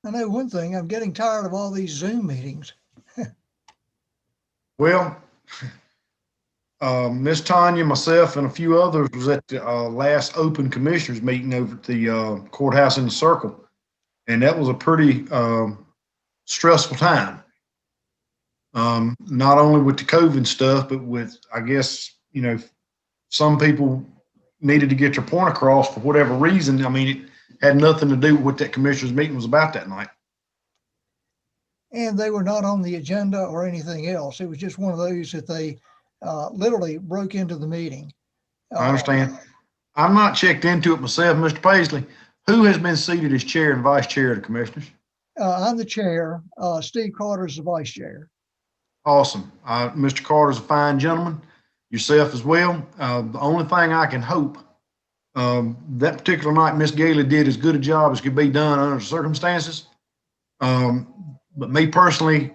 I know one thing, I'm getting tired of all these Zoom meetings. Well, Miss Tanya, myself, and a few others was at the last open commissioners meeting over at the courthouse in the circle. And that was a pretty stressful time. Not only with the COVID stuff, but with, I guess, some people needed to get their point across for whatever reason. I mean, it had nothing to do with what that commissioners meeting was about that night. And they were not on the agenda or anything else. It was just one of those that they literally broke into the meeting. I understand. I'm not checked into it myself, Mr. Paisley. Who has been seated as chair and vice chair of the commissioners? I'm the chair. Steve Carter is the vice chair. Awesome. Mr. Carter's a fine gentleman, yourself as well. The only thing I can hope, that particular night, Miss Gailey did as good a job as could be done under the circumstances. But me personally,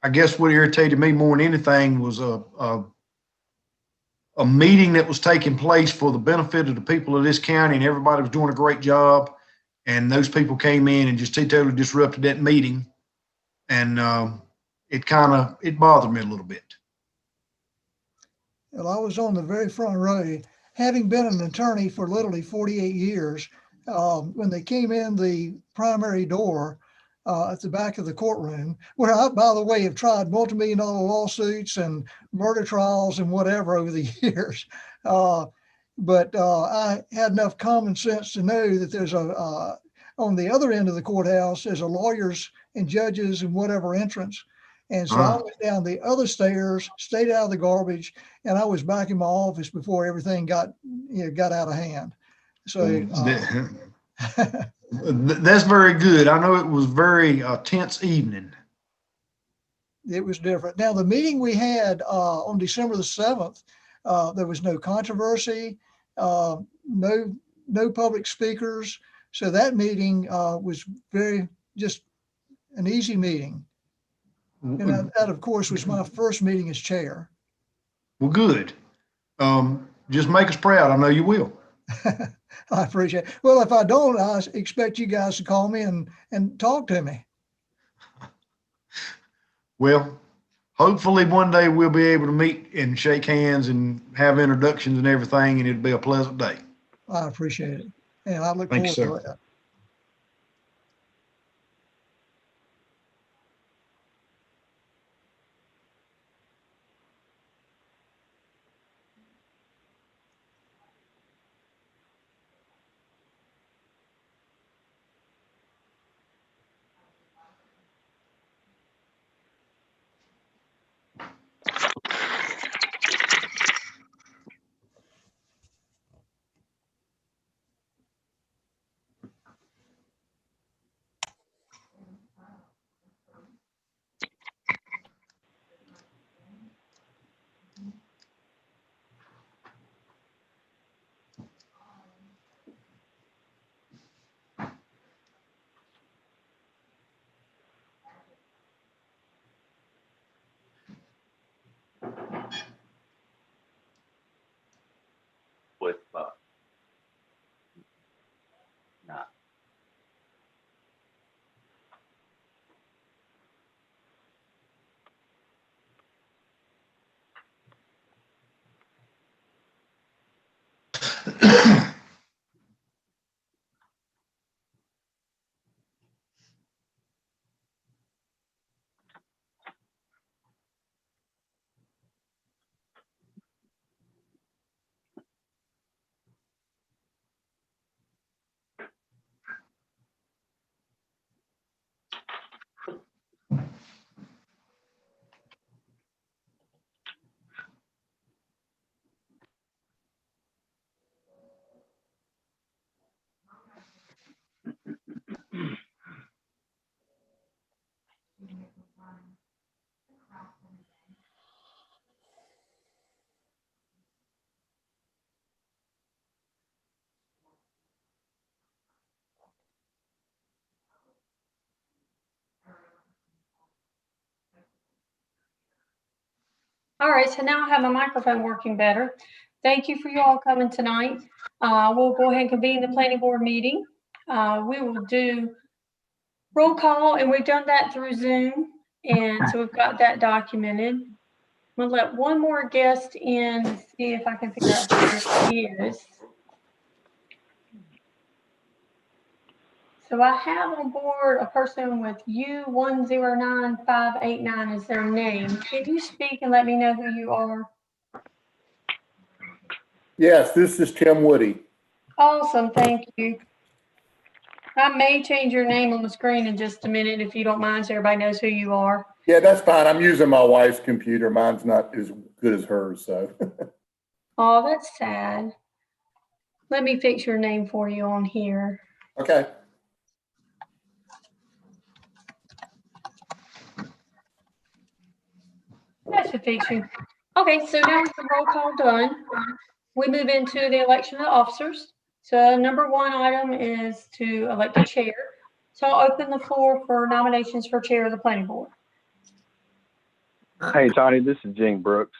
I guess what irritated me more than anything was a meeting that was taking place for the benefit of the people of this county, and everybody was doing a great job. And those people came in and just totally disrupted that meeting. And it bothered me a little bit. Well, I was on the very front row, having been an attorney for literally 48 years. When they came in the primary door at the back of the courtroom, where I, by the way, have tried multi-million-dollar lawsuits and murder trials and whatever over the years. But I had enough common sense to know that there's on the other end of the courthouse, there's a lawyers and judges and whatever entrance. And so I went down the other stairs, stayed out of the garbage, and I was back in my office before everything got out of hand. So that's very good. I know it was very tense evening. It was different. Now, the meeting we had on December the 7th, there was no controversy, no public speakers. So that meeting was just an easy meeting. And that, of course, was my first meeting as chair. Well, good. Just make us proud. I know you will. I appreciate it. Well, if I don't, I expect you guys to call me and talk to me. Well, hopefully one day we'll be able to meet and shake hands and have introductions and everything, and it'll be a pleasant day. I appreciate it. And I look Thank you, forward sir. to that. With not. All right, so now I have my microphone working better. Thank you for you all coming tonight. We'll go ahead and convene the planning board meeting. We will do Roll call, and we've done that through Zoom, and so we've got that documented. I'm gonna let one more guest in and see if I can figure out who he is. So I have on board a person with U109589 as their name. Can you speak and let me know who you are? Yes, this is Tim Woody. Awesome, thank you. I may change your name on the screen in just a minute if you don't mind, so everybody knows who you are. Yeah, that's fine. I'm using my wife's computer. Mine's not as good as hers, so. Oh, that's sad. Let me fix your name for you on here. Okay. That should fix you. Okay, so now with the roll call done, we move into the election of officers. So number one item is to elect a chair. So I'll open the floor for nominations for chair of the planning board. Hey, Tony, this is Gene Brooks.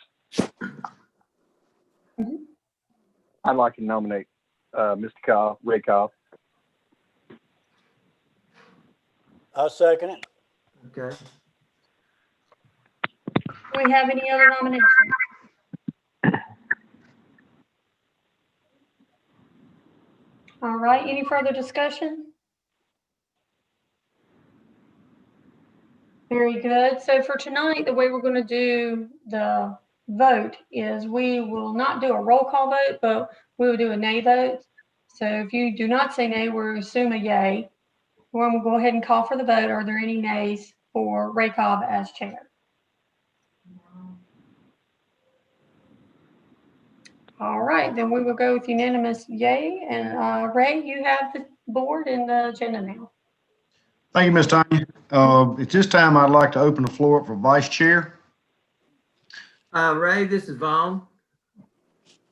Mhm. I'd like to nominate Mr. Ray Cobb. I'll second it. Okay. Do we have any other nominations? All right, any further discussion? Very good. So for tonight, the way we're going to do the vote is we will not do a roll call vote, but we will do a nay vote. So if you do not say nay, we'll assume a yay. We'll go ahead and call for the vote. Are there any nays for Ray Cobb as chair? All right, then we will go with unanimous yay. And Ray, you have the board and the agenda now. Thank you, Ms. Tanya. At this time, I'd like to open the floor up for vice chair. Ray, this is Vaughn.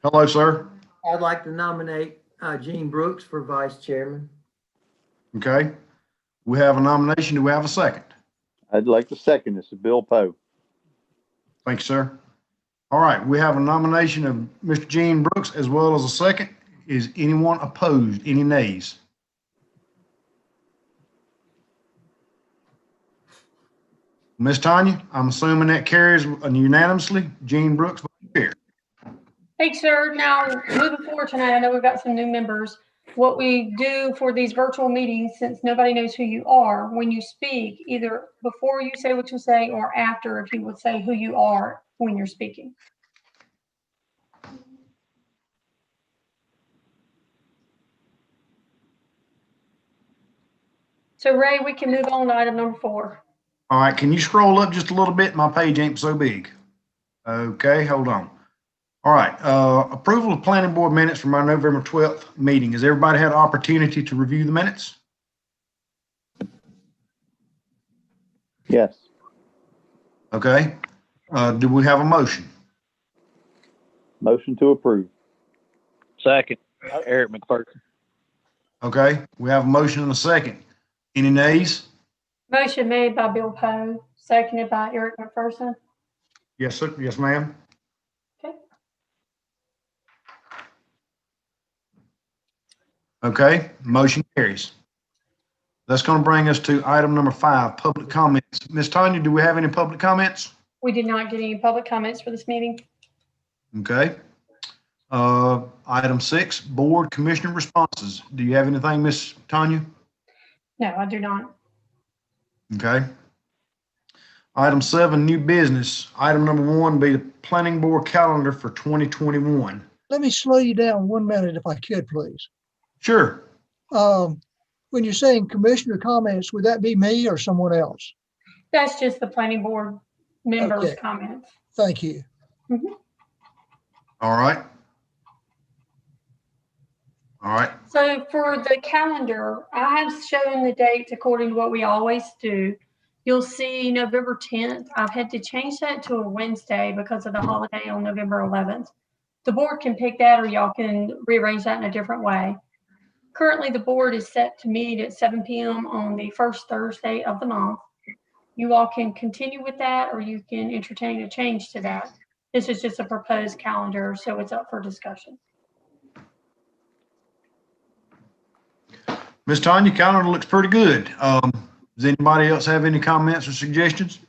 Hello, sir. I'd like to nominate Gene Brooks for vice chairman. Okay. We have a nomination. Do we have a second? I'd like to second this. Bill Poe. Thank you, sir. All right, we have a nomination of Mr. Gene Brooks as well as a second. Is anyone opposed? Any nays? Ms. Tanya, I'm assuming that carries unanimously. Gene Brooks, vice chair. Thanks, sir. Now, moving forward tonight, I know we've got some new members. What we do for these virtual meetings, since nobody knows who you are, when you speak, either before you say what you say or after, if you would say who you are when you're speaking. So Ray, we can move on to item number 4. All right, can you scroll up just a little bit? My page ain't so big. Okay, hold on. All right, approval of planning board minutes from our November 12th meeting. Has everybody had an opportunity to review the minutes? Yes. Okay, do we have a motion? Motion to approve. Second, Eric McPherson. Okay, we have a motion and a second. Any nays? Motion made by Bill Poe, seconded by Eric McPherson. Yes, sir. Yes, ma'am. Okay. Okay, motion carries. That's going to bring us to item number 5, public comments. Ms. Tanya, do we have any public comments? We did not get any public comments for this meeting. Okay. Item 6, board commissioner responses. Do you have anything, Ms. Tanya? No, I do not. Okay. Item 7, new business. Item number 1 be the planning board calendar for 2021. Let me slow you down 1 minute if I could, please. Sure. When you're saying commissioner comments, would that be me or someone else? That's just the planning board members' Okay. comments. Thank you. All right. All right. So for the calendar, I have shown the dates according to what we always do. You'll see November 10th. I've had to change that to a Wednesday because of the holiday on November 11th. The board can pick that, or y'all can rearrange that in a different way. Currently, the board is set to meet at 7 p.m. on the first Thursday of the month. You all can continue with that, or you can entertain a change to that. This is just a proposed calendar, so it's up for discussion. Ms. Tanya, calendar looks pretty good. Is Does anybody else have any comments or suggestions?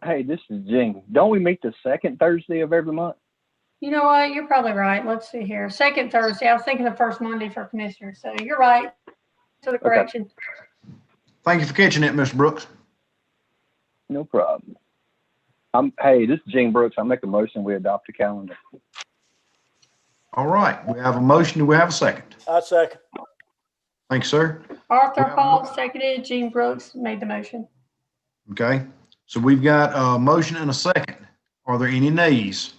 Hey, this is Gene. Don't we meet the second Thursday of every month? You know what? You're probably right. Let's see here. Second Thursday. I was thinking the first Monday for commissioners. So you're right. To the correction. Thank you for catching it, Mr. Brooks. No problem. Hey, this is Gene Brooks. I make a motion we adopt the calendar. All right, we have a motion. Do we have a second? I second. Thank you, sir. Arthur Paul seconded. Gene Brooks made the motion. Okay, so we've got a motion and a second. Are there any nays?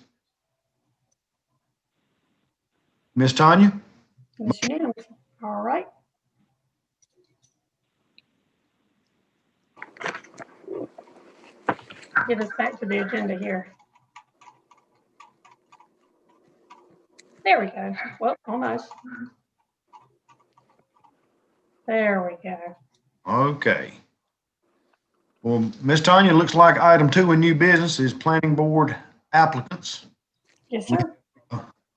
Miss Tanya? It's unanimous. All right. Get us back to the agenda here. There we go. Well, almost. There we go. Okay. Well, Miss Tanya, it looks like item 2 in new business is planning board applicants. Yes, sir.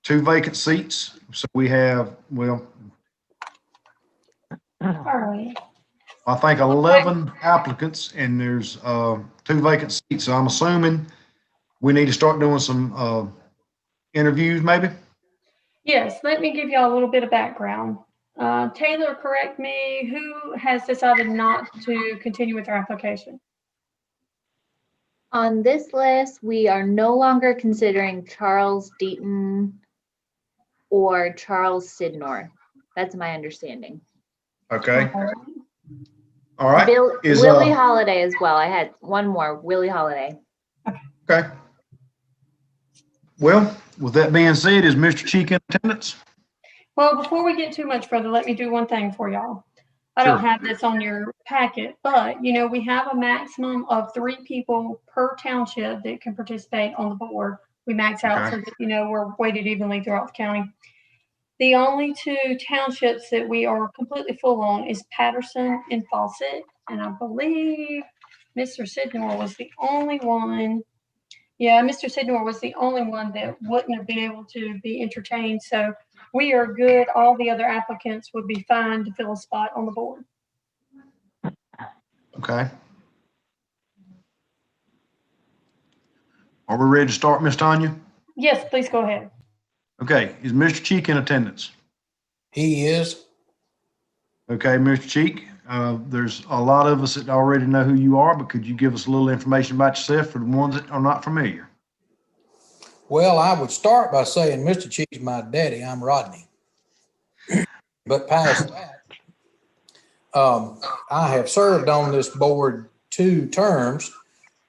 2 vacant seats. So we have, well, All right. I think 11 applicants and there's 2 vacant seats. So I'm assuming we need to start doing some interviews maybe. Yes, let me give y'all a little bit of background. Taylor, correct me, who has decided not to continue with their application? On this list, we are no longer considering Charles Deaton or Charles Sidnor. That's my understanding. Okay. All right. Willie Holiday as well. I had one more, Willie Holiday. Okay. Well, with that being said, is Mr. Cheek in attendance? Well, before we get too much further, let me do one thing for y'all. I don't have this on your packet, but you know, we have a maximum of 3 people per township that can participate on the board. We max out so that, you know, we're weighted evenly throughout the county. The only 2 townships that we are completely full on is Patterson and Fawcett. And I believe Mr. Sidnor was the only one. Yeah, Mr. Sidnor was the only one that wouldn't have been able to be entertained. So we are good. All the other applicants would be fine to fill a spot on the board. Okay. Are we ready to start, Miss Tanya? Yes, please go ahead. Okay, is Mr. Cheek in attendance? He is. Okay, Mr. Cheek, there's a lot of us that already know who you are, but could you give us a little information about yourself for the ones that are not familiar? Well, I would start by saying Mr. Cheek's my daddy. I'm Rodney. But past that, I have served on this board 2 terms,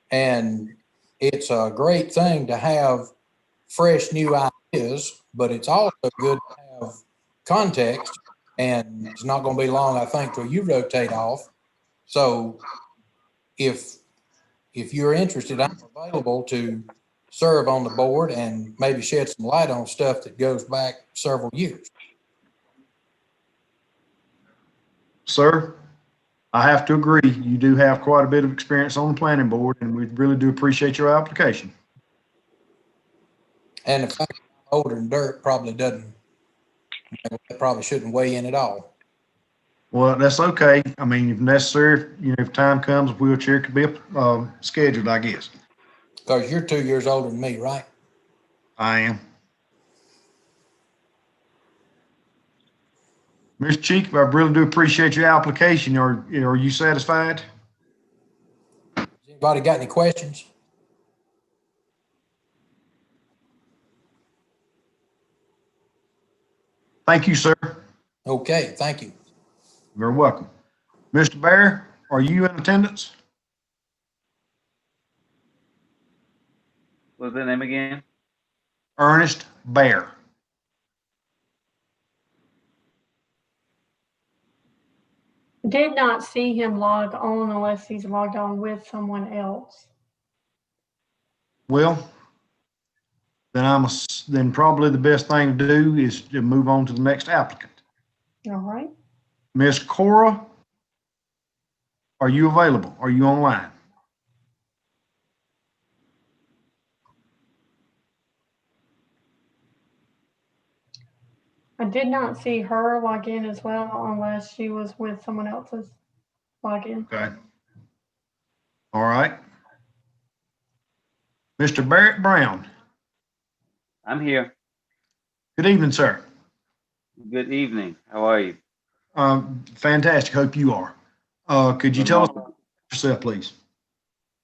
and it's a great thing to have fresh new ideas, but it's also good to have context, and it's not going to be long, I think, till you rotate off. So if you're interested, I'm available to serve on the board and maybe shed some light on stuff that goes back several years. Sir, I have to agree. You do have quite a bit of experience on the planning board, and we really do appreciate your application. And the fact I'm older than dirt probably shouldn't weigh in at all. Well, that's okay. I mean, if necessary, you know, if time comes, a wheelchair could be scheduled, I guess. Because you're 2 years older than me, right? I am. Mr. Cheek, I really do appreciate your application. Are you satisfied? Has anybody got any questions? Thank you, sir. Okay, thank you. You're welcome. Mr. Bear, are you in attendance? What's the name again? Ernest Bear. Did not see him log on unless he's logged on with someone else. Well, then probably the best thing to do is to move on to the next applicant. All right. Miss Cora, are you available? Are you online? I did not see her log in as well unless she was with someone else's. log in. Okay. All right. Mr. Barrett Brown, I'm here. good evening, sir. Good evening. How are you? Fantastic. Hope you are. Could you tell us about yourself, please?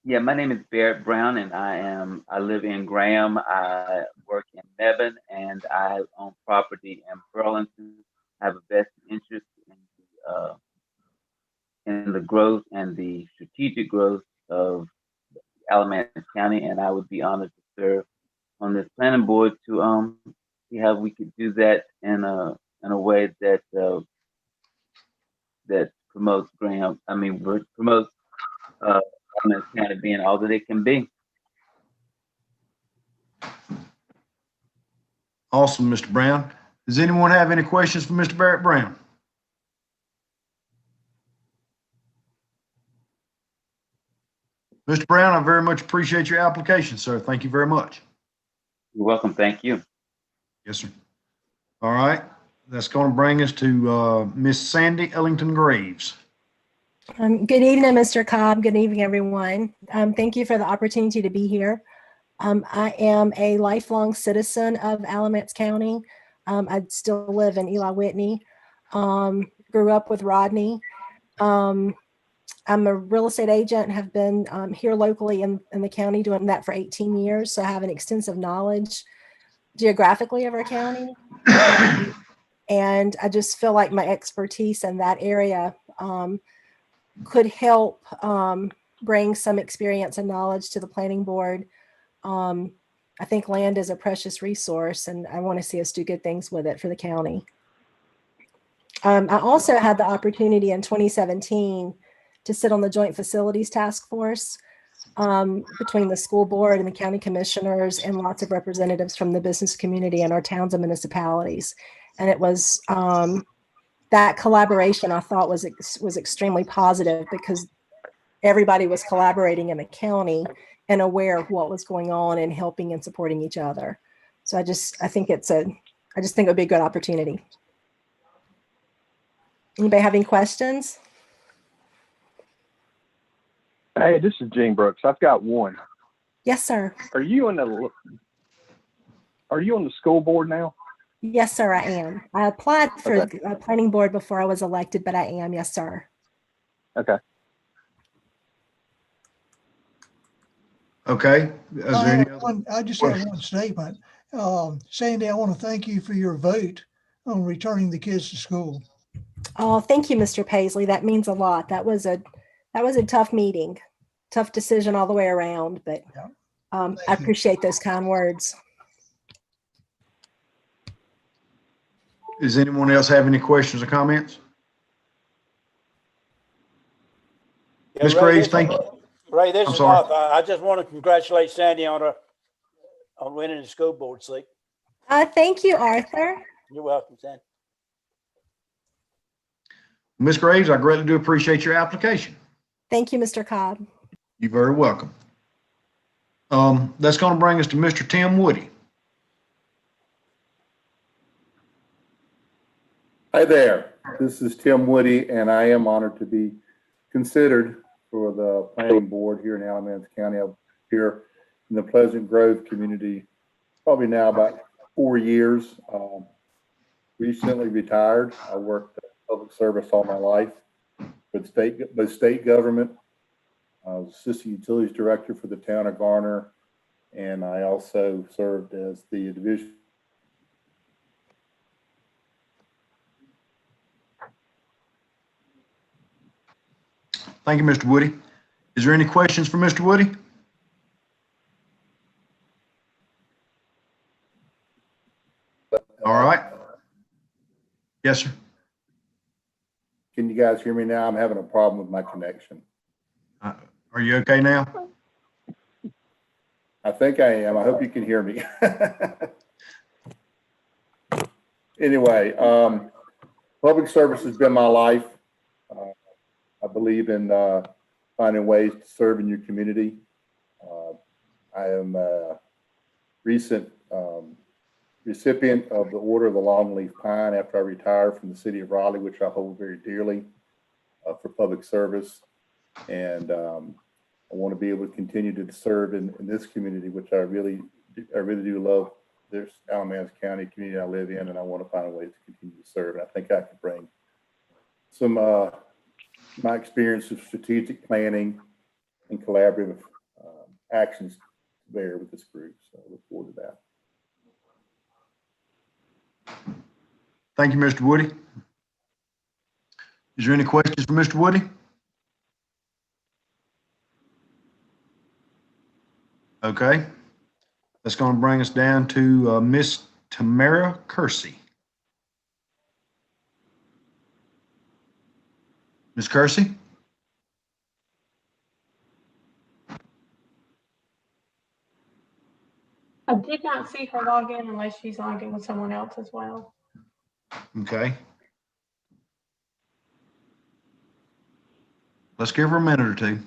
Yeah, my name is Barrett Brown, and I live in Graham. I work in Mebane, and I own property in Burlington. I have a vested interest in the growth and the strategic growth of Alamance County, and I would be honored to serve on this planning board to see how we could do that in a way that that promotes Graham. I mean, promotes Alamance County being all that it can be. Awesome, Mr. Brown. Does anyone have any questions for Mr. Barrett Brown? Mr. Brown, I very much appreciate your application, sir. Thank you very much. You're welcome. Thank you. Yes, sir. All right. That's going to bring us to Miss Sandy Ellington Graves. Good evening, Mr. Cobb. Good evening, everyone. Thank you for the opportunity to be here. I am a lifelong citizen of Alamance County. I still live in Eli Whitney. Grew up with Rodney. I'm a real estate agent, have been here locally in the county doing that for 18 years. So I have an extensive knowledge geographically of our county. And I just feel like my expertise in that area could help bring some experience and knowledge to the planning board. I think land is a precious resource, and I want to see us do good things with it for the county. I also had the opportunity in 2017 to sit on the Joint Facilities Task Force between the school board and the county commissioners and lots of representatives from the business community and our towns and municipalities. And it was that collaboration I thought was extremely positive because everybody was collaborating in the county and aware of what was going on and helping and supporting each other. So I just think it would be a good opportunity. Anybody have any questions? Hey, this is Gene Brooks. I've got one. Yes, sir. Are you on the school board now? Yes, sir, I am. I applied for a planning board before I was elected, but I am. Yes, sir. Okay. Okay. Is there any other? I just have one statement. Sandy, I want to thank you for your vote on returning the kids to school. Oh, thank you, Mr. Paisley. That means a lot. That was a tough meeting, tough decision all the way around, but I appreciate those kind words. Does anyone else have any questions or comments? Ms. Graves, thank you. Ray, this I'm is sorry. Mark. I just want to congratulate Sandy on winning the school board seat. Thank you, Arthur. You're welcome, Sandy. Ms. Graves, I greatly do appreciate your application. Thank you, Mr. Cobb. You're very welcome. That's going to bring us to Mr. Tim Woody. Hi there, this is Tim Woody, and I am honored to be considered for the planning board here in Alamance County. I'm here in the Pleasant Grove community, probably now about 4 years. Recently retired. I worked public service all my life with state government. I was assistant utilities director for the town of Garner, and I also served as the division. Thank you, Mr. Woody. Is there any questions for Mr. Woody? All right. Yes, sir. Can you guys hear me now? I'm having a problem with my connection. Are you okay now? I think I am. I hope you can hear me. Anyway, public service has been my life. I believe in finding ways to serve in your community. I am a recent recipient of the Order of the Longleaf Pine after I retired from the city of Raleigh, which I hold very dearly. for public service. And I want to be able to continue to serve in this community, which I really do love. There's Alamance County community I live in, and I want to find a way to continue to serve. And I think I can bring some my experience of strategic planning and collaborative actions to bear with this group. So I look forward to that. Thank you, Mr. Woody. Is there any questions for Mr. Woody? Okay. That's going to bring us down to Miss Tamara Kersey. Ms. Kersey? I did not see her log in unless she's logging with someone else as well. Okay. Let's give her a minute or two.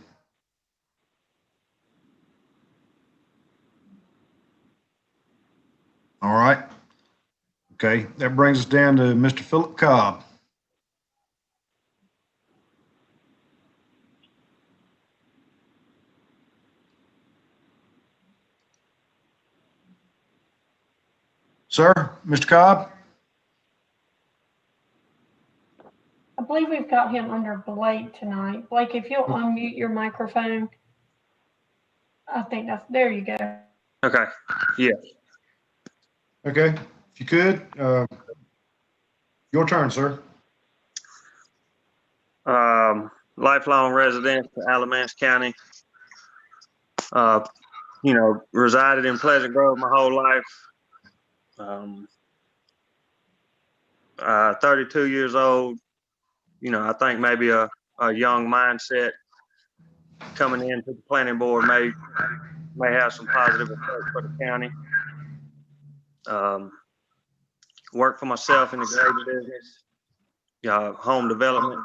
All right. Okay, that brings us down to Mr. Philip Cobb. Sir, Mr. Cobb? I believe we've got him under Blake tonight. Blake, if you'll unmute your microphone. I think there you go. Okay, yeah. Okay, if you could, your turn, sir. Lifelong resident of Alamance County. Resided in Pleasant Grove my whole life. 32 years old. I think maybe a young mindset coming into the planning board may have some positive effects for the county. Work for myself in the grading business, home development,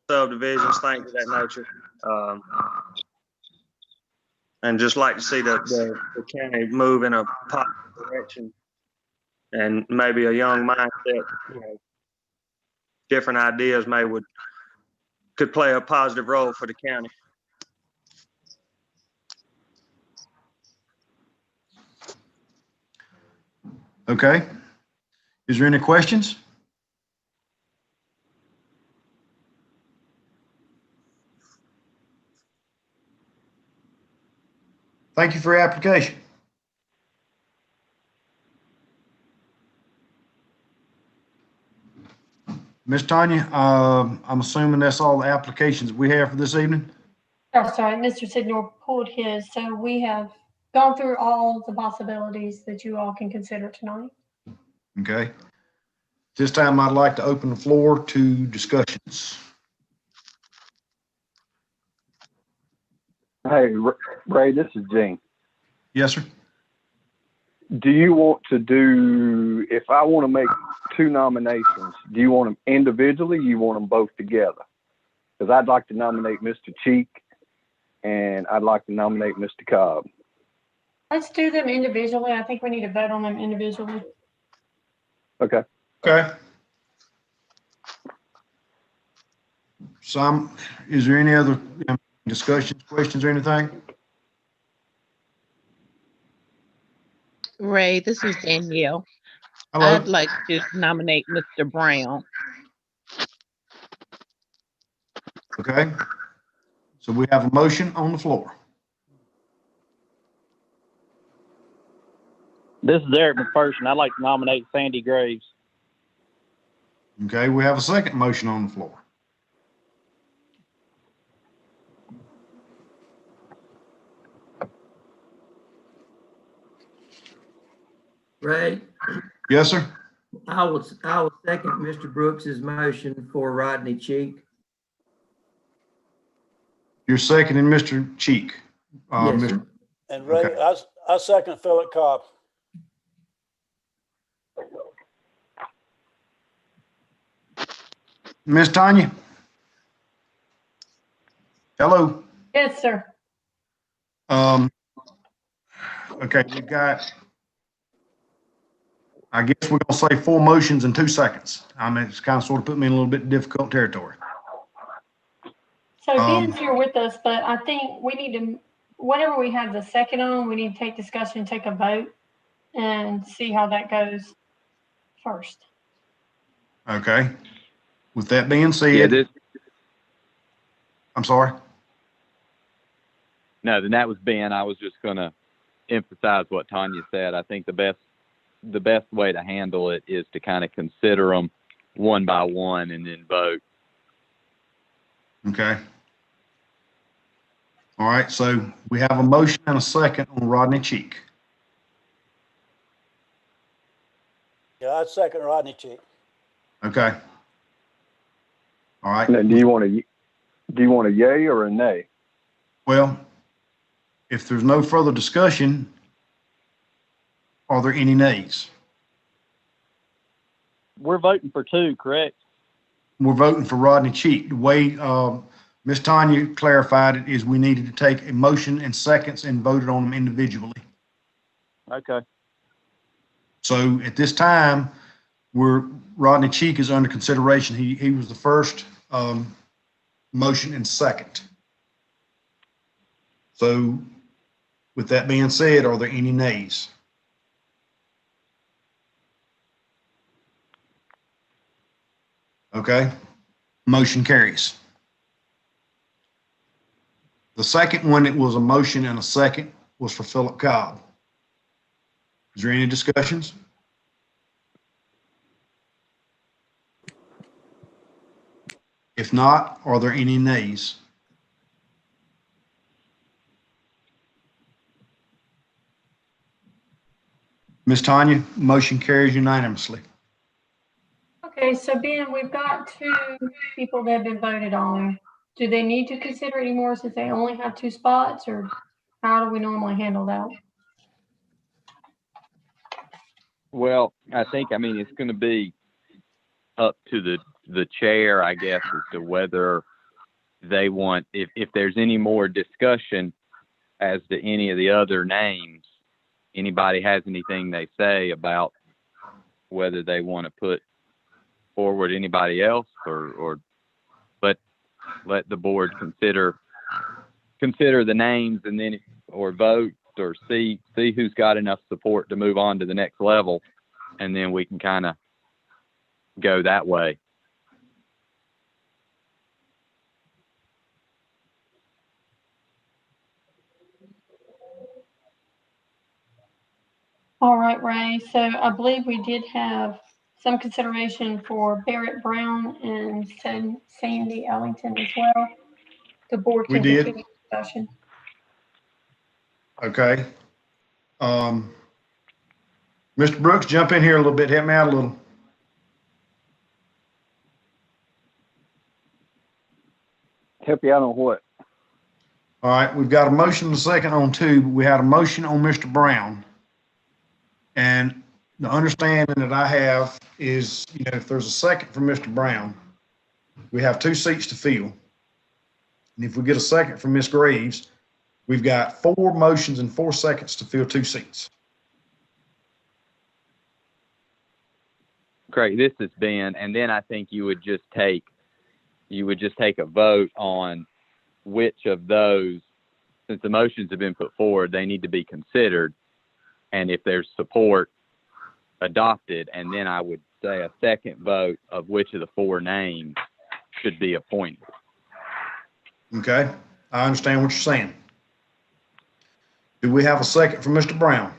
subdivisions, things of that nature. And just like to see the county move in a positive direction, and maybe a young mindset, different ideas could play a positive role for the county. Okay. Is there any questions? Thank you for your application. Ms. Tanya, I'm assuming that's all the applications we have for this evening? Oh, sorry, Mr. Sidnor pulled his. So we have gone through all the possibilities that you all can consider tonight. Okay. This time I'd like to open the floor to discussions. Hey, Ray, this is Gene. Yes, sir. Do you want to do, if I want to make 2 nominations, do you want them individually or you want them both together? Because I'd like to nominate Mr. Cheek and I'd like to nominate Mr. Cobb. Let's do them individually. I think we need to vote on them individually. Okay. Okay. Is there any other discussions, questions, or anything? Ray, this is Danielle. Hello. I'd like to nominate Mr. Brown. Okay. So we have a motion on the floor. This is Eric McPherson. I'd like to nominate Sandy Graves. Okay, we have a second motion on the floor. Ray, Yes, sir. I will second Mr. Brooks's motion for Rodney Cheek. You're seconding Mr. Cheek. Yes, Mr. sir. And Ray, Okay. I second Philip Cobb. Ms. Tanya? Hello. Yes, sir. Okay, we've got, I guess we're gonna say 4 motions in 2 seconds. I mean, it's kind of sort of put me in a little bit difficult territory. So Ben's here with us, but I think we need to, whatever we have the second on, we need to take discussion, take a vote, and see how that goes first. Okay. With that being Yeah, said, I'm sorry. no, then that was Ben. I was just going to emphasize what Tanya said. I think the best way to handle it is to kind of consider them one by one and then vote. Okay. All right. So we have a motion and a second on Rodney Cheek. Yeah, I'd second Rodney Cheek. Okay. All right. Now, do you want a yay or a nay? Well, if there's no further discussion, are there any nays? We're voting for two, correct? We're voting for Rodney Cheek. The way Ms. Tanya clarified it is we needed to take a motion and seconds and voted on them individually. Okay. So at this time, Rodney Cheek is under consideration. He was the first motion and second. So with that being said, are there any nays? Okay, motion carries. The second one, it was a motion and a second, was for Philip Cobb. Is there any discussions? If not, are there any nays? Ms. Tanya, motion carries unanimously. Okay, so Ben, we've got two people that have been voted on. Do they need to consider any more since they only have two spots, or how do we normally handle that? Well, I mean, it's going to be up to the chair, I guess, as to whether they want, if there's any more discussion as to any of the other names, anybody has anything they say about whether they want to put forward anybody else or let the board consider the names and then or vote or see who's got enough support to move on to the next level, and then we can kind of go that way. All right, Ray. So I believe we did have some consideration for Barrett Brown and Sandy Ellington as well. The board We can did. continue discussion. Okay. Mr. Brooks, jump in here a little bit. Help me out a little. Help you out on what? All right. We've got a motion and a second on two. But we had a motion on Mr. Brown. And the understanding that I have is, if there's a second from Mr. Brown, we have two seats to fill. And if we get a second from Ms. Graves, we've got 4 motions and 4 seconds to fill 2 seats. Great. This is Ben. And then I think you would just take a vote on which of those, since the motions have been put forward, they need to be considered. And if there's support, adopted. And then I would say a second vote of which of the 4 names should be appointed. Okay. I understand what you're saying. Do we have a second from Mr. Brown?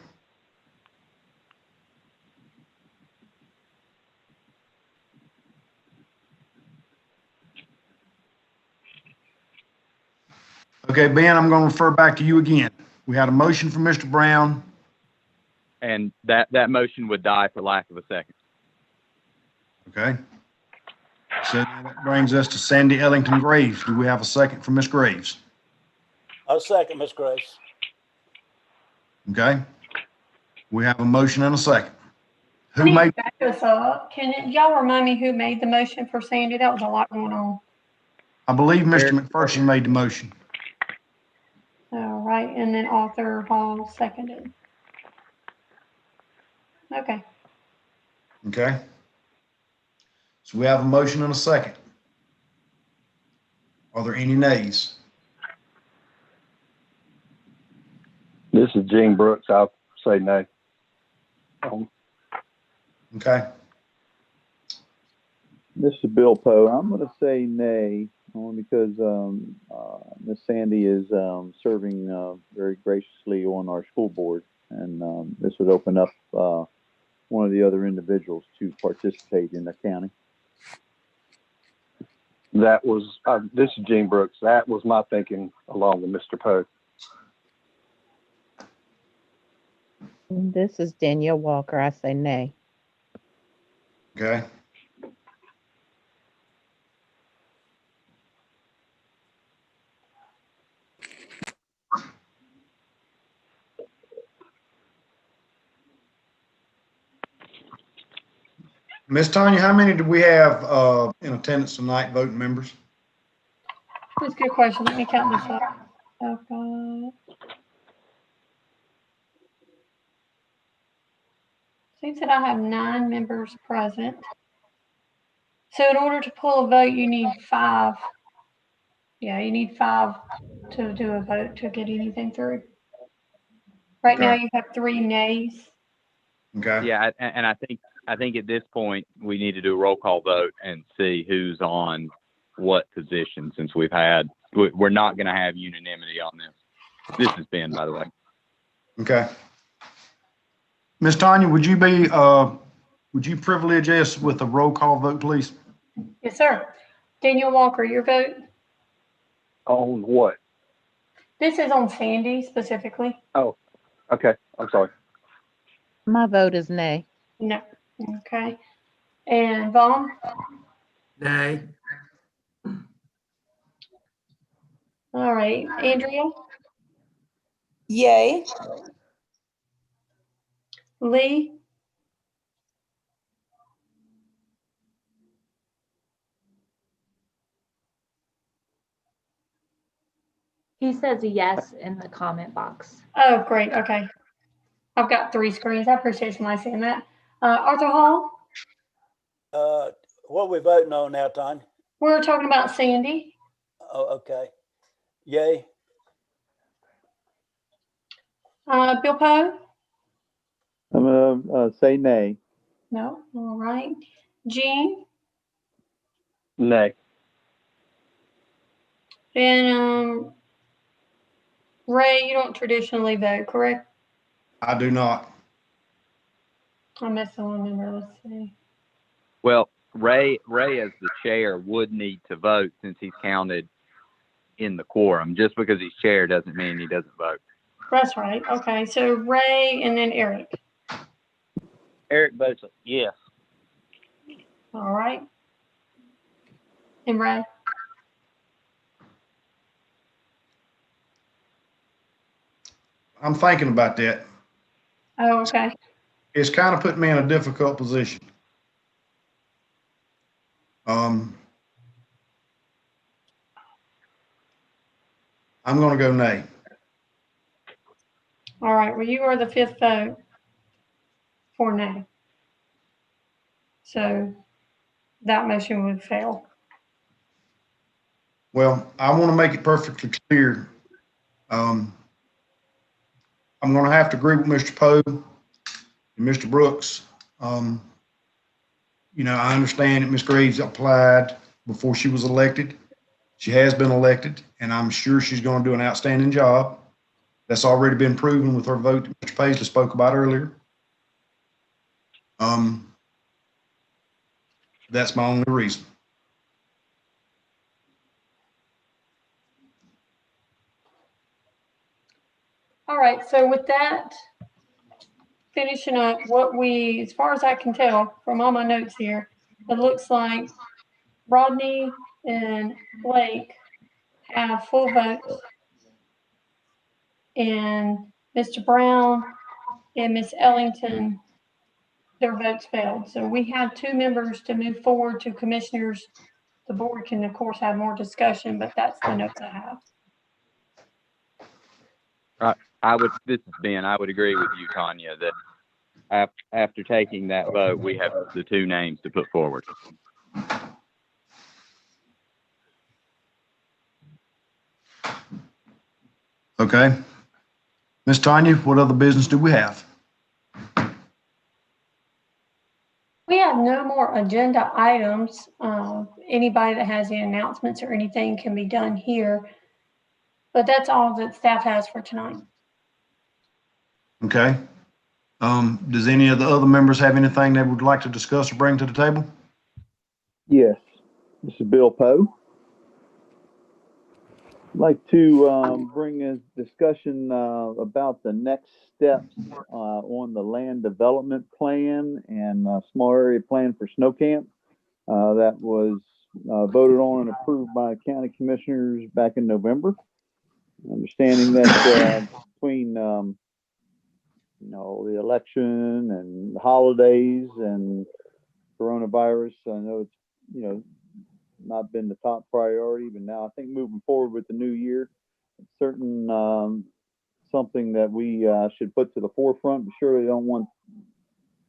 Okay, Ben, I'm going to refer back to you again. We had a motion from Mr. Brown. And that motion would die for lack of a second. Okay. So that brings us to Sandy Ellington Graves. Do we have a second from Ms. Graves? I'll second Ms. Graves. Okay. We have a motion and a second. I need to back us up. Can y'all remind me who made the motion for Sandy? That was a lot going on. I believe Mr. McPherson made the motion. All right, and then Arthur Hall seconded. Okay. Okay. So we have a motion and a second. Are there any nays? This is Gene Brooks. I'll say no. Okay. This is Bill Poe. I'm going to say nay, only because Miss Sandy is serving very graciously on our school board, and this would open up one of the other individuals to participate in the county. That was, this is Gene Brooks. That was my thinking along with Mr. Poe. This is Danielle Walker. I say nay. Okay. Ms. Tanya, how many do we have in attendance tonight, voting members? That's a good question. Let me count this up. I've got, seems that I have 9 members present. So in order to pull a vote, you need 5. Yeah, you need 5 to do a vote to get anything through. Right now, Okay. you have 3 nays. Okay. Yeah, and I think at this point we need to do a roll call vote and see who's on what position, since we're not going to have unanimity on this. This is Ben, by the way. Okay. Ms. Tanya, would you privilege us with a roll call vote, please? Yes, sir. Daniel Walker, your vote? On what? This is on Sandy specifically. Oh, okay. I'm sorry. My vote is nay. No. Okay. And Vaughn? Nay. All right. Andrea? Yay. Lee? He says a yes in the comment box. Oh, great. Okay. I've got 3 screens. I appreciate somebody saying that. Arthur Hall? What are we voting on now, Tanya? We're talking about Sandy. Oh, okay. Yay. Bill Poe? I'm going to say nay. No. All right. Gene? Nay. And Ray, you don't traditionally vote, correct? I do not. I missed one member. Let's see. Well, Ray as the chair would need to vote since he's counted in the quorum. Just because he's chair doesn't mean he doesn't vote. That's right. Okay. So Ray and then Eric. Eric votes yes. All right. And Ray? I'm thinking about that. Oh, okay. It's kind of put me in a difficult position. I'm going to go nay. All right. Well, you are the 5th vote for nay. So that motion would fail. Well, I want to make it perfectly clear. I'm going to have to agree with Mr. Poe and Mr. Brooks. You know, I understand that Ms. Graves applied before she was elected. She has been elected, and I'm sure she's going to do an outstanding job. That's already been proven with her vote that Mr. Paisley spoke about earlier. That's my only reason. All right. So with that, finishing up what we, as far as I can tell from all my notes here, it looks like Rodney and Blake have full votes, and Mr. Brown and Miss Ellington, their votes failed. So we have 2 members to move forward to commissioners. The board can, of course, have more discussion, but that's the notes I have. This is Ben. I would agree with you, Tanya, that after taking that vote, we have the 2 names to put forward. Okay. Ms. Tanya, what other business do we have? We have no more agenda items. Anybody that has any announcements or anything can be done here. But that's all that staff has for tonight. Okay. Does any of the other members have anything they would like to discuss or bring to the table? Yes, this is Bill Poe. I'd like to bring a discussion about the next steps on the land development plan and small area plan for snow camp that was voted on and approved by county commissioners back in November. Understanding that between the election and the holidays and coronavirus, I know it's not been the top priority, but now I think moving forward with the new year, it's certain something that we should put to the forefront. We surely don't want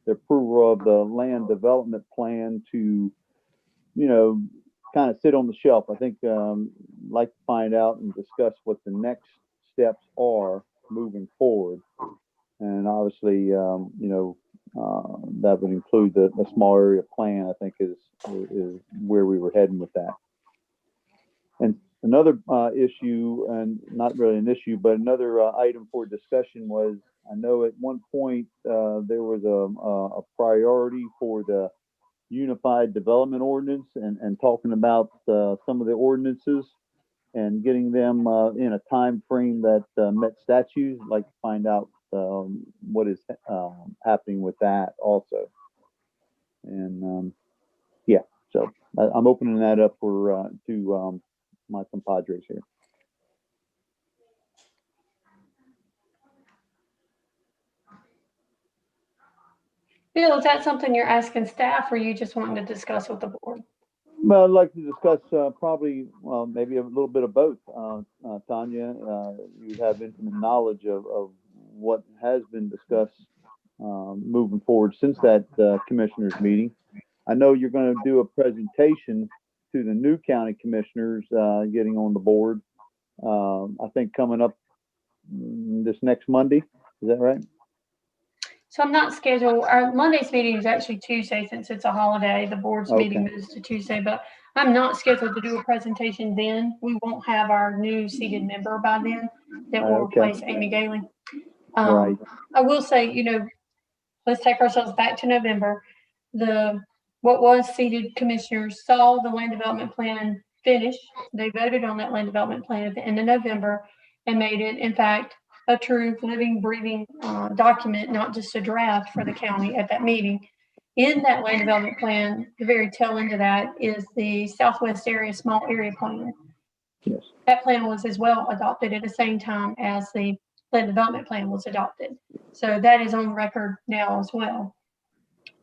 the approval of the land development plan to, kind of sit on the shelf. I think like to find out and discuss what the next steps are moving forward. And obviously, that would include the small area plan, I think is where we were heading with that. And another issue, and not really an issue, but another item for discussion was, I know at one point there was a priority for the Unified Development Ordinance and talking about some of the ordinances and getting them in a time frame that met statutes. I'd like to find out what is happening with that also. And so I'm opening that up for to my compadres here. Bill, is that something you're asking staff, or you just wanting to discuss with the board? Well, I'd like to discuss probably, maybe a little bit of both. Tanya, you have intimate knowledge of what has been discussed moving forward since that commissioners meeting. I know you're going to do a presentation to the new county commissioners getting on the board. I think coming up this next Monday. Is that right? So I'm not scheduled. Our Monday's meeting is actually Tuesday since it's a holiday. The board's meeting moves to Tuesday, but I'm not scheduled to do a presentation then. We won't have our new seated member by then that will replace Amy Gailey. Right. I will say, let's take ourselves back to November. What was seated commissioners saw the land development plan finish. They voted on that land development plan at the end of November and made it, in fact, a true living, breathing document, not just a draft for the county at that meeting. In that land development plan, the very tail end of that is the Southwest Area Small Area Plan. Yes. That plan was as well adopted at the same time as the land development plan was adopted. So that is on record now as well.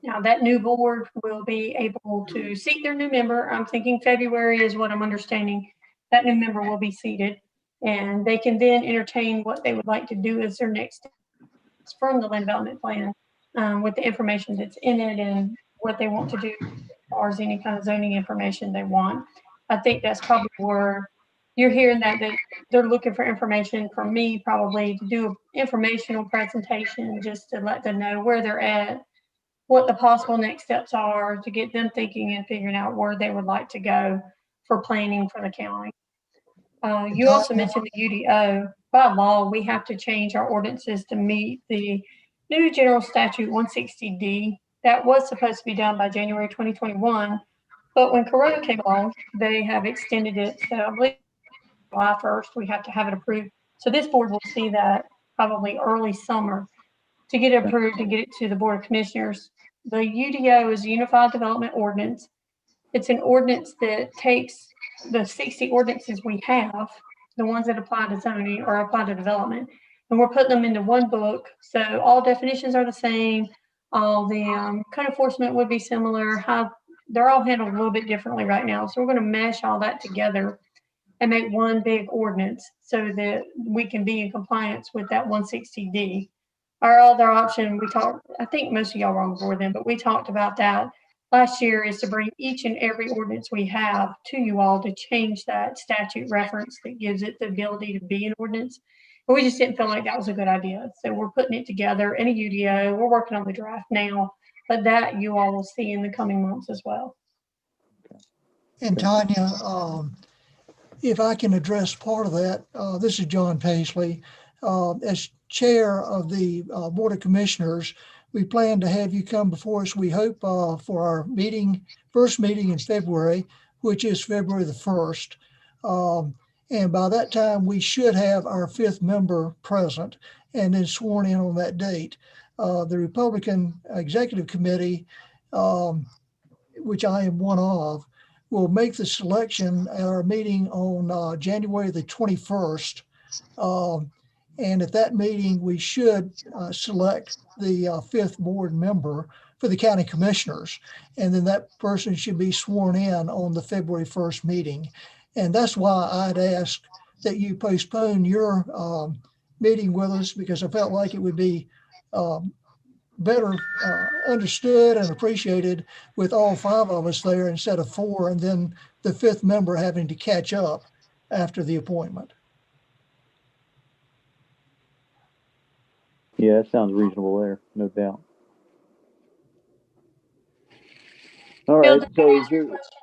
Now that new board will be able to seat their new member. I'm thinking February is what I'm understanding. That new member will be seated, and they can then entertain what they would like to do as their next steps from the land development plan with the information that's in it and what they want to do as far as any kind of zoning information they want. I think that's probably where you're hearing that they're looking for information from me, probably to do an informational presentation just to let them know where they're at, what the possible next steps are, to get them thinking and figuring out where they would like to go for planning for the county. You also mentioned the UDO. By law, we have to change our ordinances to meet the new General Statute 160D. That was supposed to be done by January 2021, but when Corona came along, they have extended it. So I believe July 1st, we have to have it approved. So this board will see that probably early summer to get it approved and get it to the Board of Commissioners. The UDO is a Unified Development Ordinance. It's an ordinance that takes the 60 ordinances we have, the ones that apply to zoning or apply to development, and we're putting them into one book. So all definitions are the same. All the code enforcement would be similar. They're all handled a little bit differently right now. So we're going to mesh all that together and make one big ordinance so that we can be in compliance with that 160D. Our other option, I think most of y'all were on board then, but we talked about that last year, is to bring each and every ordinance we have to you all to change that statute reference that gives it the ability to be an ordinance. But we just didn't feel like that was a good idea. So we're putting it together in a UDO. We're working on the draft now, but that you all will see in the coming months as well. And Tanya, if I can address part of that, this is John Paisley. As chair of the Board of Commissioners, we plan to have you come before us, we hope, for our first meeting in February, which is February the 1st. And by that time, we should have our 5th member present and then sworn in on that date. The Republican Executive Committee, which I am one of, will make the selection at our meeting on January the 21st. And at that meeting, we should select the 5th board member for the county commissioners. And then that person should be sworn in on the February 1st meeting. And that's why I'd ask that you postpone your meeting with us, because I felt like it would be better understood and appreciated with all 5 of us there instead of 4, and then the 5th member having to catch up after the appointment. Yeah, that sounds reasonable there, no doubt. All Bill, right, did so that is answer your there, question?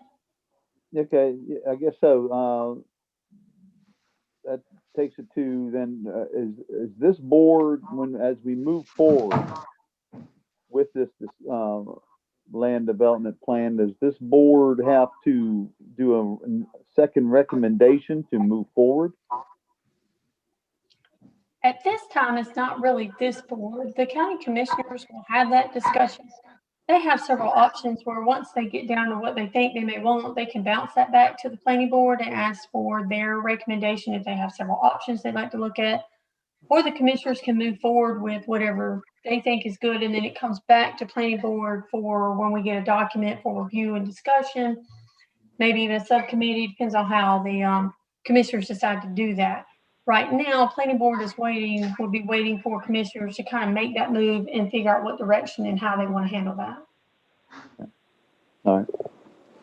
okay, yeah, I guess so. That takes it to then, is this board, as we move forward with this land development plan, does this board have to do a second recommendation to move forward? At this time, it's not really this board. The county commissioners will have that discussion. They have several options where once they get down to what they think they may want, they can bounce that back to the planning board and ask for their recommendation if they have several options they'd like to look at. Or the commissioners can move forward with whatever they think is good, and then it comes back to planning board for when we get a document for review and discussion, maybe even a subcommittee, depends on how the commissioners decide to do that. Right now, planning board is waiting, will be waiting for commissioners to kind of make that move and figure out what direction and how they want to handle that. All right.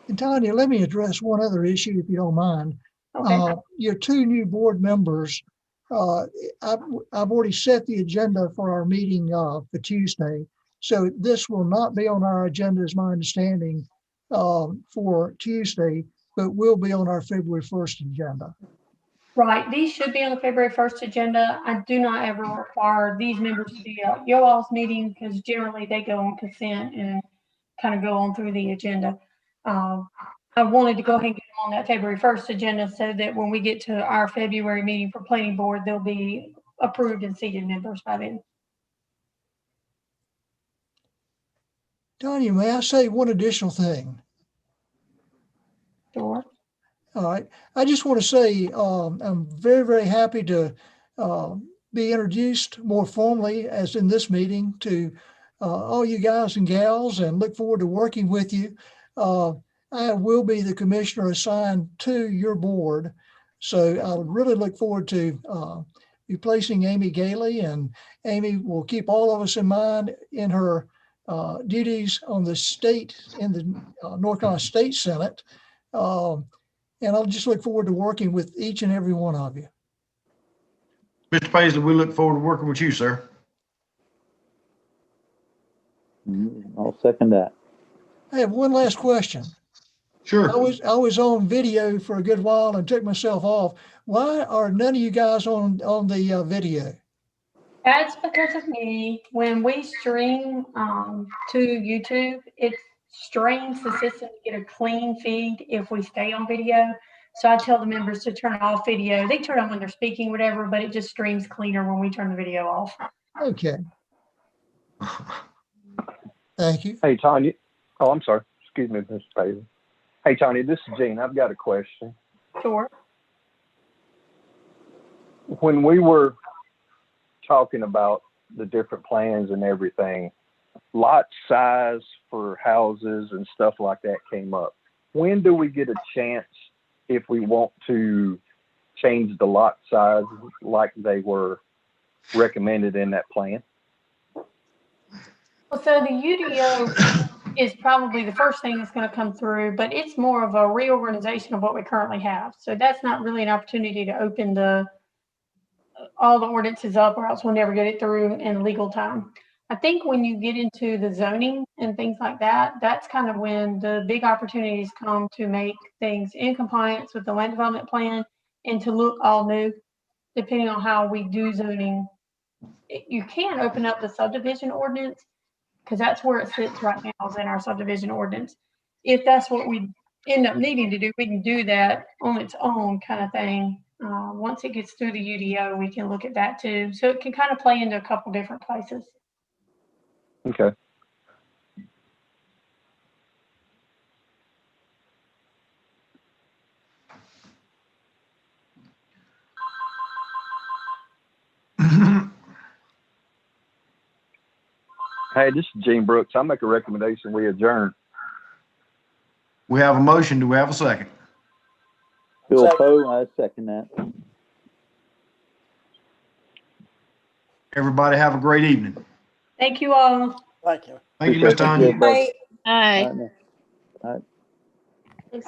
And Tanya, let me address one other issue, if you don't mind. Okay. Your 2 new board members, I've already set the agenda for our meeting for Tuesday. So this will not be on our agenda, is my understanding, for Tuesday, but will be on our February 1st agenda. Right, these should be on the February 1st agenda. I do not ever require these members to be at your all's meeting, because generally they go on consent and kind of go on through the agenda. I wanted to go ahead and get them on that February 1st agenda so that when we get to our February meeting for planning board, they'll be approved and seated members by then. Tanya, may I say one additional thing? Sure. All right. I just want to say I'm very, very happy to be introduced more formally, as in this meeting, to all you guys and gals, and look forward to working with you. I will be the commissioner assigned to your board. So I would really look forward to replacing Amy Gailey, and Amy will keep all of us in mind in her duties on the state, in the North Carolina State Senate. And I'll just look forward to working with each and every one of you. Mr. Paisley, we look forward to working with you, sir. I'll second that. I have one last question. Sure. I was on video for a good while and took myself off. Why are none of you guys on the video? That's because of me. When we stream to YouTube, it strains the system to get a clean feed if we stay on video. So I tell the members to turn off video. They turn on when they're speaking, whatever, but it just streams cleaner when we turn the video off. Okay. Thank you. Hey, Tanya. Oh, I'm sorry. Excuse me, Mr. Paisley. Hey, Tanya, this is Gene. I've got a question. Sure. When we were talking about the different plans and everything, lot size for houses and stuff like that came up. When do we get a chance, if we want to change the lot size like they were recommended in that plan? Well, so the UDO is probably the first thing that's going to come through, but it's more of a reorganization of what we currently have. So that's not really an opportunity to open the all the ordinances up or else we'll never get it through in legal time. I think when you get into the zoning and things like that, that's kind of when the big opportunities come to make things in compliance with the land development plan and to look all new, depending on how we do zoning. You can open up the subdivision ordinance because that's where it sits right now, is in our subdivision ordinance. If that's what we end up needing to do, we can do that on its own kind of thing. Once it gets through the UDO, we can look at that too. So it can kind of play into a couple different places. Okay. Hey, this is Gene Brooks. I make a recommendation. We adjourn. We have a motion. Do we have a second? Bill Second. Poe, I second that. Everybody have a great evening. Thank you all. Thank you. Thank you, Ms. Tanya. Aye. All right. Thanks,